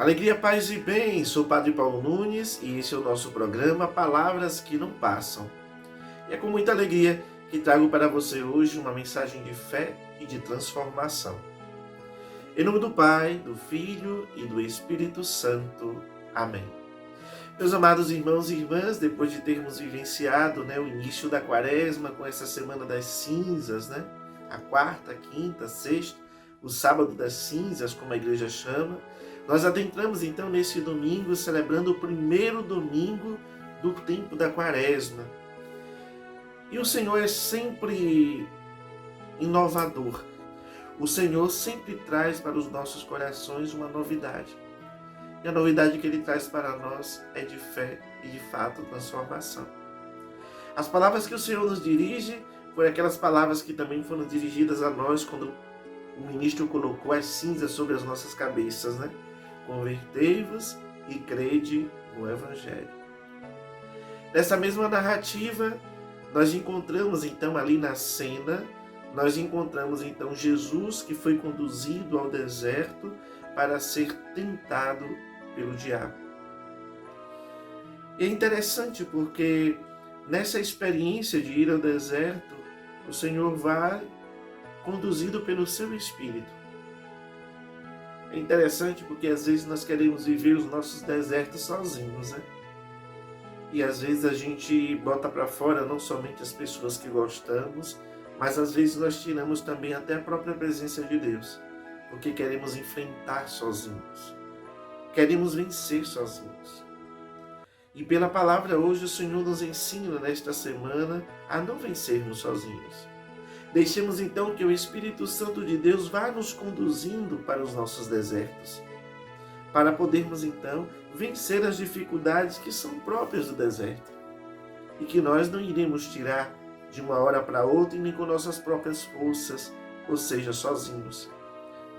Alegria, paz e bem, sou o Padre Paulo Nunes e esse é o nosso programa Palavras que Não Passam. E é com muita alegria que trago para você hoje uma mensagem de fé e de transformação. Em nome do Pai, do Filho e do Espírito Santo. Amém. Meus amados irmãos e irmãs, depois de termos vivenciado o início da Quaresma com essa Semana das Cinzas, a quarta, quinta, sexta, o Sábado das Cinzas, como a igreja chama, nós adentramos então nesse domingo, celebrando o primeiro domingo do tempo da Quaresma. E o Senhor é sempre inovador. O Senhor sempre traz para os nossos corações uma novidade. E a novidade que Ele traz para nós é de fé e de fato transformação. As palavras que o Senhor nos dirige foram aquelas palavras que também foram dirigidas a nós quando o ministro colocou as cinzas sobre as nossas cabeças, Convertei-vos e crede no Evangelho. Nessa mesma narrativa, nós encontramos então ali na cena, nós encontramos então Jesus que foi conduzido ao deserto para ser tentado pelo diabo. E é interessante porque nessa experiência de ir ao deserto, o Senhor vai conduzido pelo seu Espírito. É interessante porque às vezes nós queremos viver os nossos desertos sozinhos, E às vezes a gente bota para fora não somente as pessoas que gostamos, mas às vezes nós tiramos também até a própria presença de Deus, porque queremos enfrentar sozinhos, queremos vencer sozinhos. E pela palavra hoje o Senhor nos ensina nesta semana a não vencermos sozinhos. Deixemos então que o Espírito Santo de Deus vá nos conduzindo para os nossos desertos, para podermos então vencer as dificuldades que são próprias do deserto e que nós não iremos tirar de uma hora para outra e nem com nossas próprias forças, ou seja, sozinhos.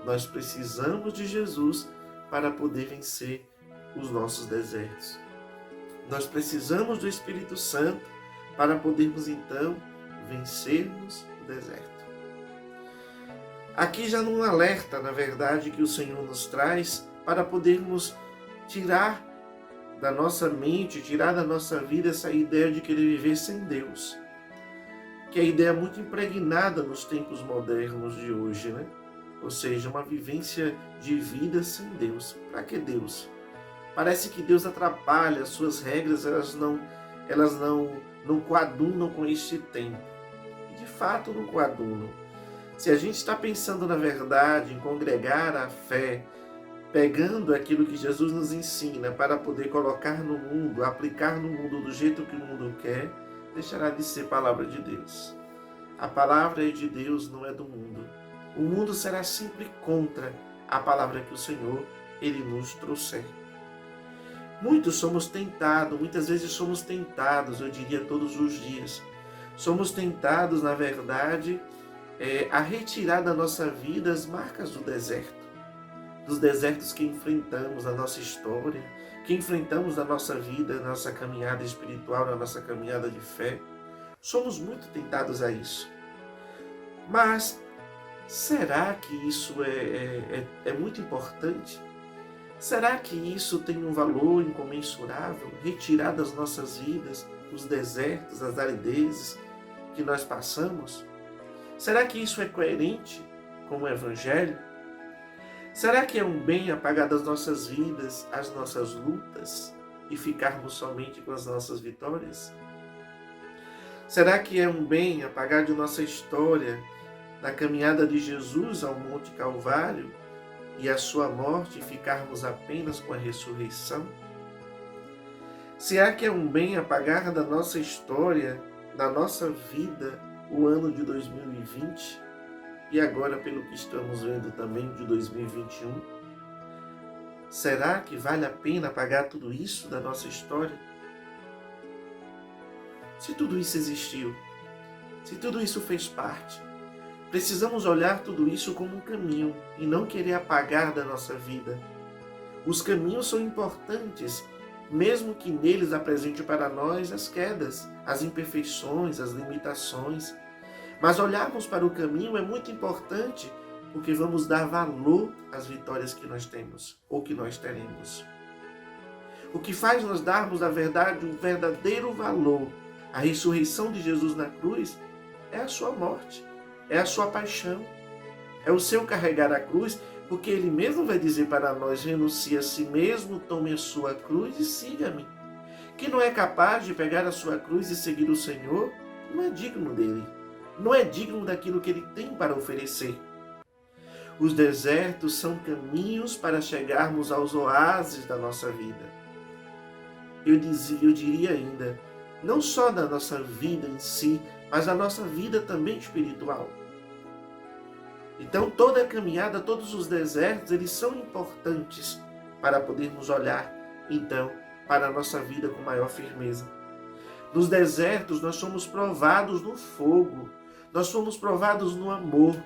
Nós precisamos de Jesus para poder vencer os nossos desertos. Nós precisamos do Espírito Santo para podermos então vencermos o deserto. Aqui já num alerta, na verdade, que o Senhor nos traz para podermos tirar da nossa mente, tirar da nossa vida essa ideia de querer viver sem Deus, que é a ideia muito impregnada nos tempos modernos de hoje, Ou seja, uma vivência de vida sem Deus. Para que Deus? Parece que Deus atrapalha, as suas regras elas não coadunam com este tempo. De fato não coadunam. Se a gente está pensando na verdade em congregar a fé, pegando aquilo que Jesus nos ensina para poder colocar no mundo, aplicar no mundo do jeito que o mundo quer, deixará de ser palavra de Deus. A palavra é de Deus, não é do mundo. O mundo será sempre contra a palavra que o Senhor Ele nos trouxer. Muitas vezes somos tentados, eu diria todos os dias. Somos tentados, na verdade, a retirar da nossa vida as marcas do deserto. Dos desertos que enfrentamos na nossa história, que enfrentamos na nossa vida, na nossa caminhada espiritual, na nossa caminhada de fé. Somos muito tentados a isso. Mas será que isso é muito importante? Será que isso tem um valor incomensurável? Retirar das nossas vidas os desertos, as aridezes que nós passamos? Será que isso é coerente com o Evangelho? Será que é um bem apagar das nossas vidas as nossas lutas e ficarmos somente com as nossas vitórias? Será que é um bem apagar de nossa história da caminhada de Jesus ao Monte Calvário e a sua morte e ficarmos apenas com a ressurreição? Será que é um bem apagar da nossa história, da nossa vida, o ano de 2020 e agora, pelo que estamos vendo também, de 2021? será que vale a pena apagar tudo isso da nossa história? Se tudo isso existiu, se tudo isso fez parte, precisamos olhar tudo isso como um caminho e não querer apagar da nossa vida. Os caminhos são importantes, mesmo que neles apresente para nós as quedas, as imperfeições, as limitações. Mas olharmos para o caminho é muito importante, porque vamos dar valor às vitórias que nós temos ou que nós teremos. O que faz nós darmos, na verdade, um verdadeiro valor à ressurreição de Jesus na cruz é a sua morte, é a sua paixão, é o seu carregar a cruz, porque ele mesmo vai dizer para nós: renuncie a si mesmo, tome a sua cruz e siga-me. Quem não é capaz de pegar a sua cruz e seguir o Senhor, não é digno dele, não é digno daquilo que ele tem para oferecer. Os desertos são caminhos para chegarmos aos oásis da nossa vida. Eu diria ainda, não só da nossa vida em si, mas da nossa vida também espiritual. Então toda a caminhada, todos os desertos, eles são importantes para podermos olhar, então, para a nossa vida com maior firmeza. Nos desertos nós somos provados no fogo, nós somos provados no amor,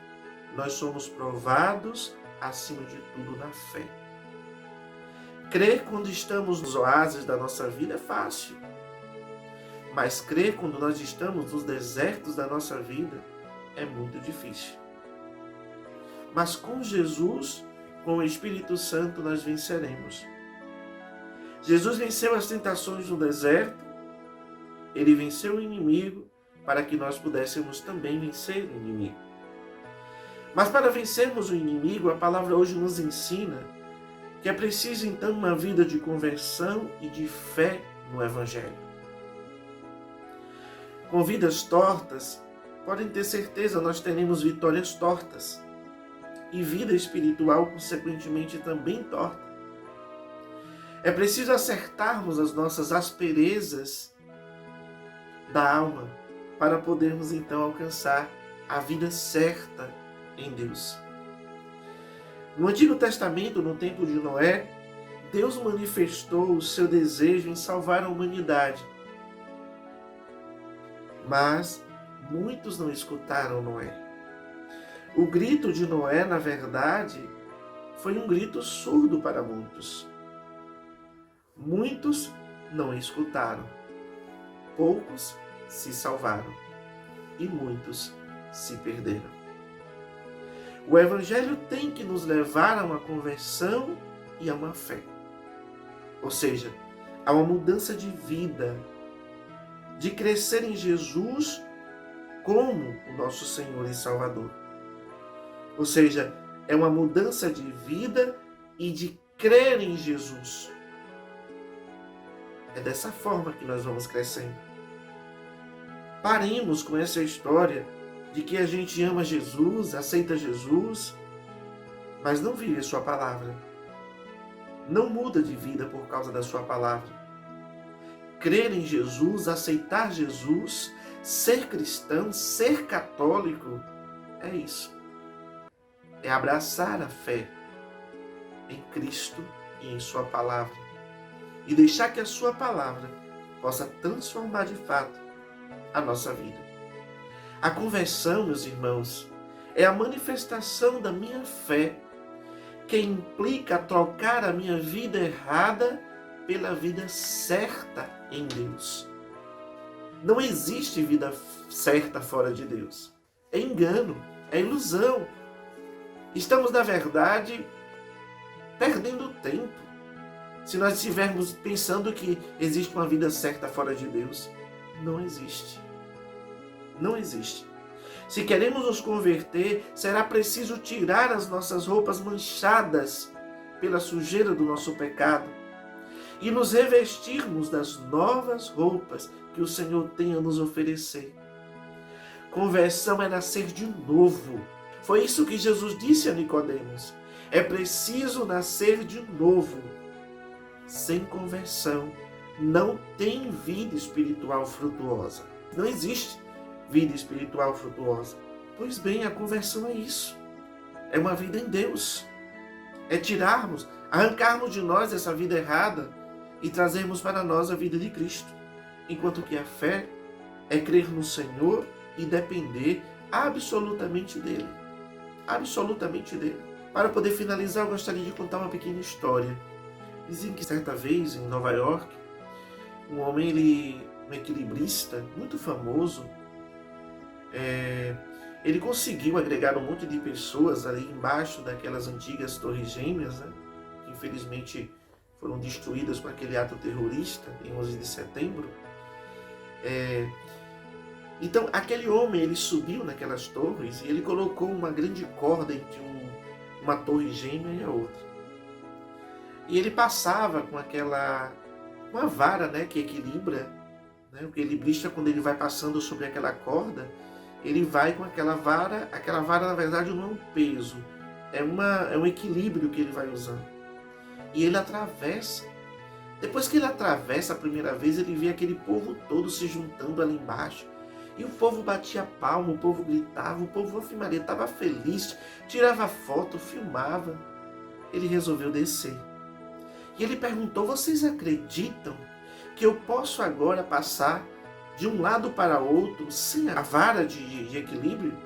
nós somos provados, acima de tudo, na fé. Crer quando estamos nos oásis da nossa vida é fácil, mas crer quando nós estamos nos desertos da nossa vida é muito difícil. Mas com Jesus, com o Espírito Santo, nós venceremos. Jesus venceu as tentações no deserto, ele venceu o inimigo para que nós pudéssemos também vencer o inimigo. Mas para vencermos o inimigo, a palavra hoje nos ensina que é preciso então uma vida de conversão e de fé no Evangelho. Com vidas tortas, podem ter certeza, nós teremos vitórias tortas. E vida espiritual, consequentemente, também torta. É preciso acertarmos as nossas asperezas da alma para podermos então alcançar a vida certa em Deus. No Antigo Testamento, no tempo de Noé, Deus manifestou o seu desejo em salvar a humanidade. Mas muitos não escutaram Noé. O grito de Noé, na verdade, foi um grito surdo para muitos. Muitos não escutaram. Poucos se salvaram e muitos se perderam. O Evangelho tem que nos levar a uma conversão e a uma fé. Ou seja, a uma mudança de vida, de crescer em Jesus como o nosso Senhor e Salvador. Ou seja, é uma mudança de vida e de crer em Jesus. É dessa forma que nós vamos crescendo. Paremos com essa história de que a gente ama Jesus, aceita Jesus, mas não vive a sua palavra. Não muda de vida por causa da sua palavra. Crer em Jesus, aceitar Jesus, ser cristão, ser católico, é isso. É abraçar a fé em Cristo e em sua palavra. E deixar que a sua palavra possa transformar de fato a nossa vida. A conversão, meus irmãos, é a manifestação da minha fé, que implica trocar a minha vida errada pela vida certa em Deus. Não existe vida certa fora de Deus. É engano, é ilusão. Estamos, na verdade, perdendo tempo se nós estivermos pensando que existe uma vida certa fora de Deus. Não existe. Não existe. Se queremos nos converter, será preciso tirar as nossas roupas manchadas pela sujeira do nosso pecado e nos revestirmos das novas roupas que o Senhor tem a nos oferecer. Conversão é nascer de novo. Foi isso que Jesus disse a Nicodemos. É preciso nascer de novo. Sem conversão, não tem vida espiritual frutuosa. Não existe vida espiritual frutuosa. Pois bem, a conversão é isso. É uma vida em Deus. É tirarmos arrancarmos de nós essa vida errada e trazermos para nós a vida de Cristo. Enquanto que a fé é crer no Senhor e depender absolutamente dele. Absolutamente dele. Para poder finalizar, eu gostaria de contar uma pequena história. Dizem que certa vez, em Nova York, um homem, um equilibrista muito famoso, ele conseguiu agregar um monte de pessoas ali embaixo daquelas antigas torres gêmeas, né, que infelizmente foram destruídas com aquele ato terrorista em 11 de setembro. Então, aquele homem, ele subiu naquelas torres e ele colocou uma grande corda entre uma torre gêmea e a outra. E ele passava com uma vara, né, que equilibra, né, o equilibrista, quando ele vai passando sobre aquela corda, ele vai com aquela vara na verdade não é um peso, é um equilíbrio que ele vai usando. E ele atravessa. Depois que ele atravessa a primeira vez, ele vê aquele povo todo se juntando ali embaixo. E o povo batia palma, o povo gritava, o povo, Ave Maria, estava feliz, tirava foto, filmava. Ele resolveu descer. E ele perguntou: vocês acreditam que eu posso agora passar de um lado para outro sem a vara de equilíbrio?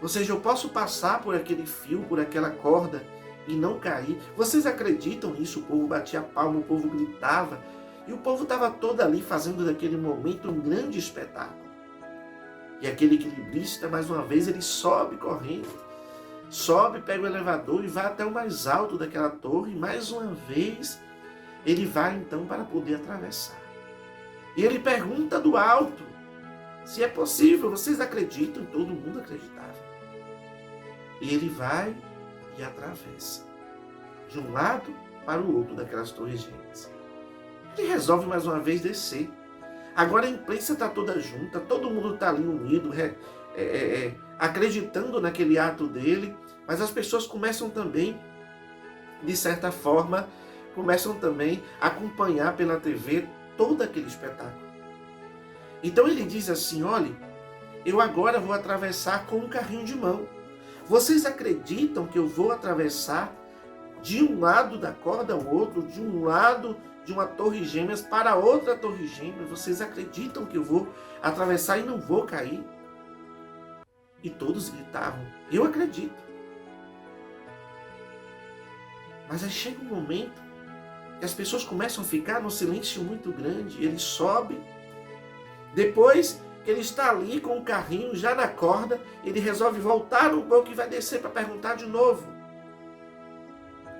Ou seja, eu posso passar por aquele fio, por aquela corda e não cair? Vocês acreditam nisso? O povo batia palma, o povo gritava. E o povo estava todo ali fazendo daquele momento um grande espetáculo. E aquele equilibrista, mais uma vez, ele sobe correndo. Sobe, pega o elevador e vai até o mais alto daquela torre. E mais uma vez, ele vai então para poder atravessar. E ele pergunta do alto se é possível. Vocês acreditam? Todo mundo acreditava. E ele vai e atravessa. De um lado para o outro daquelas torres gêmeas. Ele resolve mais uma vez descer. Agora a imprensa está toda junta, todo mundo está ali unido, acreditando naquele ato dele, mas as pessoas começam também, de certa forma, a acompanhar pela TV todo aquele espetáculo. Então ele diz assim: olha, eu agora vou atravessar com um carrinho de mão. Vocês acreditam que eu vou atravessar de um lado da corda ao outro, de um lado de uma torre gêmeas para outra torre gêmea? Vocês acreditam que eu vou atravessar e não vou cair? E todos gritavam: eu acredito. Mas aí chega um momento que as pessoas começam a ficar num silêncio muito grande. Ele sobe. Depois que ele está ali com o carrinho já na corda, ele resolve voltar um pouco e vai descer para perguntar de novo: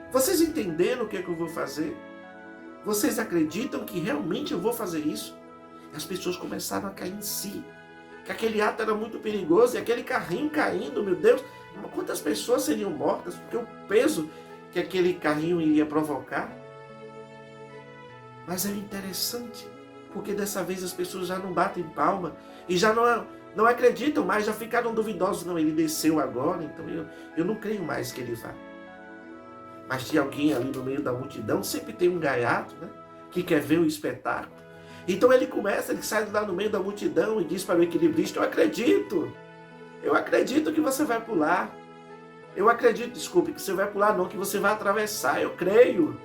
vocês entenderam o que é que eu vou fazer? Vocês acreditam que realmente eu vou fazer isso? E as pessoas começaram a cair em si. Que aquele ato era muito perigoso e aquele carrinho caindo, meu Deus, quantas pessoas seriam mortas? Porque o peso que aquele carrinho iria provocar. Mas é interessante, porque dessa vez as pessoas já não batem palma e já não acreditam mais, já ficaram duvidosos. Não, ele desceu agora, então eu não creio mais que ele vá. Mas tinha alguém ali no meio da multidão, sempre tem um gaiato, né, que quer ver o espetáculo. Então ele sai lá no meio da multidão e diz para o equilibrista: eu acredito que você vai pular. Eu acredito, desculpe, que você vai pular não, que você vai atravessar, eu creio.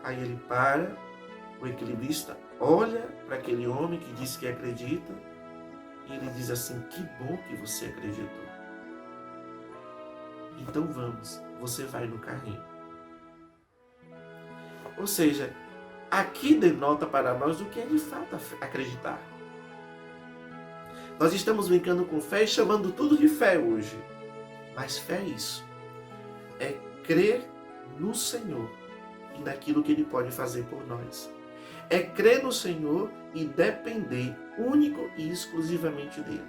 Aí ele para, o equilibrista olha para aquele homem que diz que acredita e ele diz assim: que bom que você acreditou. Então vamos, você vai no carrinho. Ou seja, aqui denota para nós o que é de fato acreditar. Nós estamos brincando com fé e chamando tudo de fé hoje. Mas fé é isso. É crer no Senhor e naquilo que Ele pode fazer por nós. É crer no Senhor e depender único e exclusivamente dEle.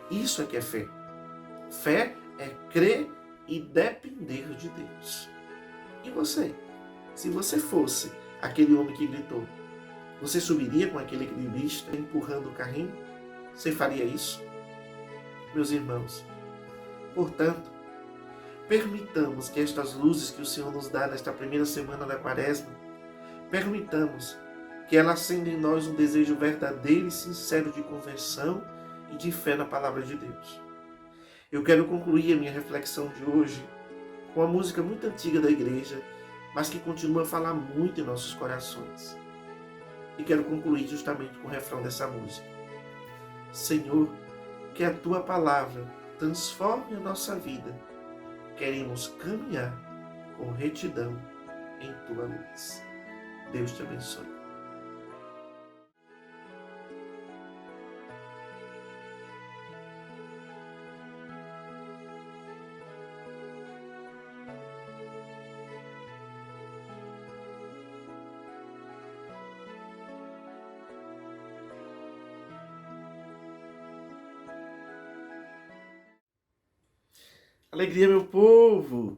Isso é que é fé. Fé é crer e depender de Deus. E você? Se você fosse aquele homem que gritou, você subiria com aquele equilibrista empurrando o carrinho? Você faria isso? Meus irmãos, portanto, permitamos que estas luzes que o Senhor nos dá nesta primeira semana da Quaresma, permitamos que ela acenda em nós um desejo verdadeiro e sincero de conversão e de fé na palavra de Deus. Eu quero concluir a minha reflexão de hoje com uma música muito antiga da igreja, mas que continua a falar muito em nossos corações. E quero concluir justamente com o refrão dessa música. Senhor, que a Tua palavra transforme a nossa vida. Queremos caminhar com retidão em Tua luz. Deus te abençoe. Alegria, meu povo!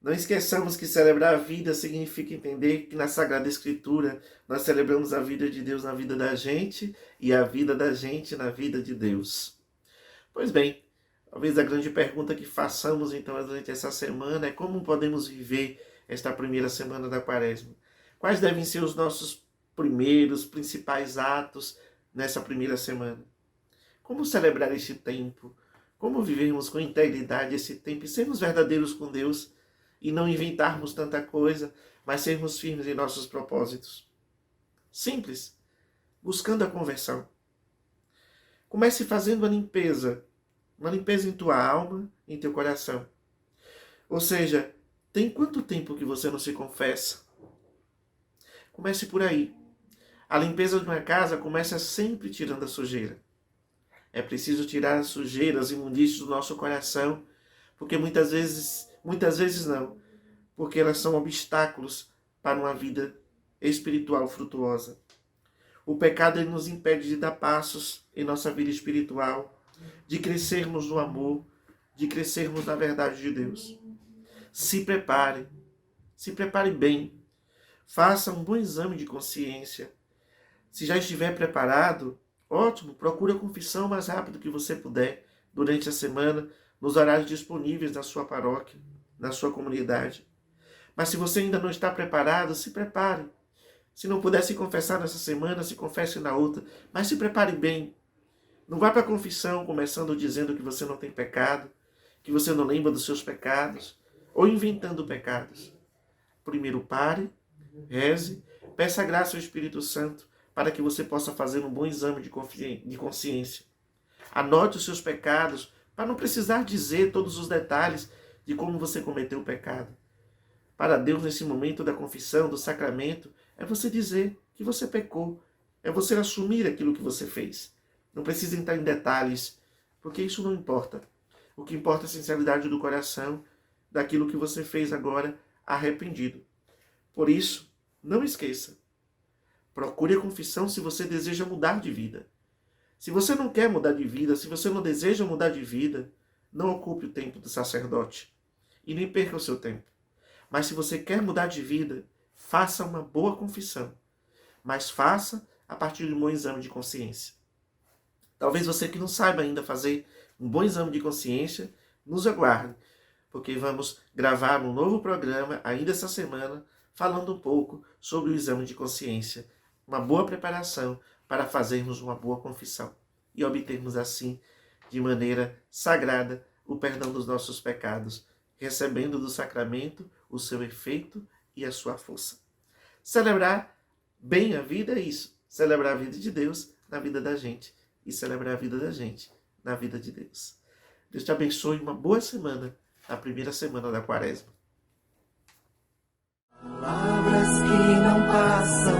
Não esqueçamos que celebrar a vida significa entender que na Sagrada Escritura nós celebramos a vida de Deus na vida da gente e a vida da gente na vida de Deus. Pois bem, talvez a grande pergunta que façamos então durante essa semana é como podemos viver esta primeira semana da Quaresma? Quais devem ser os nossos primeiros, principais atos nessa primeira semana? Como celebrar este tempo? Como vivermos com integridade esse tempo e sermos verdadeiros com Deus e não inventarmos tanta coisa, mas sermos firmes em nossos propósitos? Simples, buscando a conversão. Comece fazendo uma limpeza em tua alma, em teu coração. Ou seja, tem quanto tempo que você não se confessa? Comece por aí. A limpeza de uma casa começa sempre tirando a sujeira. É preciso tirar as sujeiras, as imundícias do nosso coração, porque muitas vezes não, porque elas são obstáculos para uma vida espiritual frutuosa. O pecado ele nos impede de dar passos em nossa vida espiritual, de crescermos no amor, de crescermos na verdade de Deus. Se prepare bem, faça um bom exame de consciência. Se já estiver preparado, ótimo, procure a confissão o mais rápido que você puder durante a semana, nos horários disponíveis na sua paróquia, na sua comunidade. Mas se você ainda não está preparado, se prepare. Se não puder se confessar nessa semana, se confesse na outra, mas se prepare bem. Não vá para a confissão começando dizendo que você não tem pecado, que você não lembra dos seus pecados, ou inventando pecados. Primeiro pare, reze, peça a graça ao Espírito Santo, para que você possa fazer um bom exame de consciência. Anote os seus pecados, para não precisar dizer todos os detalhes de como você cometeu o pecado. Para Deus, nesse momento da confissão, do sacramento, é você dizer que você pecou, é você assumir aquilo que você fez. Não precisa entrar em detalhes, porque isso não importa. O que importa é a sinceridade do coração, daquilo que você fez agora arrependido. Por isso, não esqueça. Procure a confissão se você deseja mudar de vida. Se você não quer mudar de vida, se você não deseja mudar de vida, não ocupe o tempo do sacerdote e nem perca o seu tempo. Mas se você quer mudar de vida, faça uma boa confissão, mas faça a partir de um bom exame de consciência. Talvez você que não saiba ainda fazer um bom exame de consciência, nos aguarde, porque vamos gravar um novo programa ainda essa semana, falando um pouco sobre o exame de consciência. Uma boa preparação para fazermos uma boa confissão e obtermos assim, de maneira sagrada, o perdão dos nossos pecados, recebendo do sacramento o seu efeito e a sua força. Celebrar bem a vida é isso, celebrar a vida de Deus na vida da gente e celebrar a vida da gente na vida de Deus. Deus te abençoe, uma boa semana, a primeira semana da Quaresma. Palavras que não passam,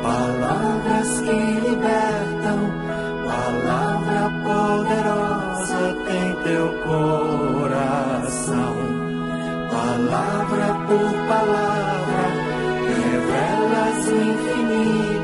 palavras que libertam, palavra poderosa tem teu coração. Palavra por palavra, revelas o infinito.